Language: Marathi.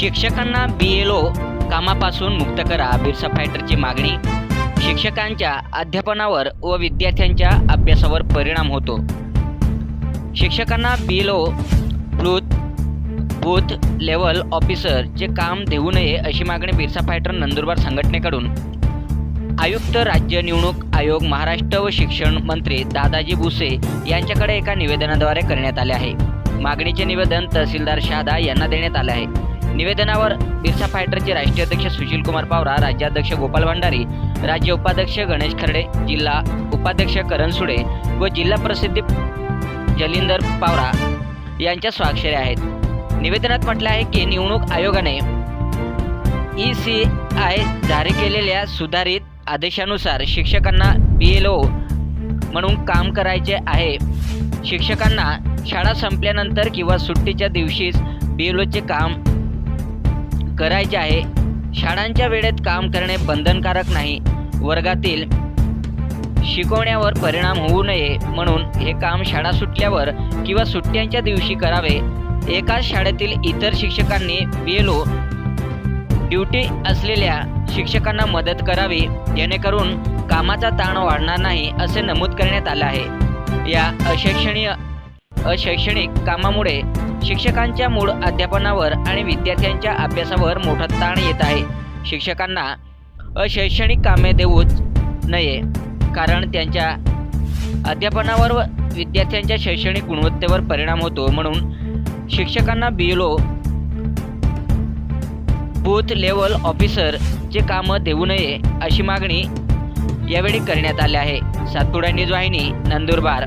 शिक्षकांना BLO कामापासून मुक्त करा, बिरसा फायटरची मागणी। शिक्षकांच्या अध्यापनावर व विद्यार्थ्यांच्या अभ्यासावर परिणाम होतो। शिक्षकांना BLO बूथ लेवल ऑफिसरचे काम देऊ नये अशी मागणी बिरसा फायटर नंदुरबार संघटनेकडून आयुक्त, राज्य निवडणूक आयोग, महाराष्ट्र व शिक्षण मंत्री दादाजी भुसे यांच्याकडे एका निवेदनाद्वारे करण्यात आले आहे। मागणीचे निवेदन तहसीलदार शहादा यांना देण्यात आले आहे। निवेदनावर बिरसा फायटरचे राष्ट्रीय अध्यक्ष सुशील कुमार पावरा, राज्याध्यक्ष गोपाल भंडारी, राज्य उपाध्यक्ष गणेश खर्डे, जिल्हा उपाध्यक्ष करण सुडे व जिल्हा प्रसिद्धी जलिंदर पावरा यांच्या स्वाक्षऱ्या आहेत। निवेदनात म्हटले आहे की निवडणूक आयोगाने ECI जारी केलेल्या सुधारित आदेशानुसार शिक्षकांना BLO म्हणून काम करायचे आहे। शिक्षकांना शाळा संपल्यानंतर किंवा सुट्टीच्या दिवशीच BLOचे काम करायचे आहे। शाळांच्या वेळेत काम करणे बंधनकारक नाही। वर्गातील शिकवण्यावर परिणाम होऊ नये म्हणून हे काम शाळा सुटल्यावर किंवा सुट्ट्यांच्या दिवशी करावे। एकाच शाळेतील इतर शिक्षकांनी BLO ड्युटी असलेल्या शिक्षकांना मदत करावी, जेणेकरून कामाचा ताण वाढणार नाही असे नमूद करण्यात आले आहे। या अशैक्षणिक कामामुळे शिक्षकांच्या मूळ अध्यापनावर आणि विद्यार्थ्यांच्या अभ्यासावर मोठा ताण येत आहे। शिक्षकांना अशैक्षणिक कामे देऊच नये, कारण त्यांच्या अध्यापनावर व विद्यार्थ्यांच्या शैक्षणिक गुणवत्तेवर परिणाम होतो। म्हणून शिक्षकांना BLO बूथ लेवल ऑफिसरचे कामं देऊ नये अशी मागणी यावेळी करण्यात आली आहे। सातपुडा न्यूज वाहिनी, नंदुरबार।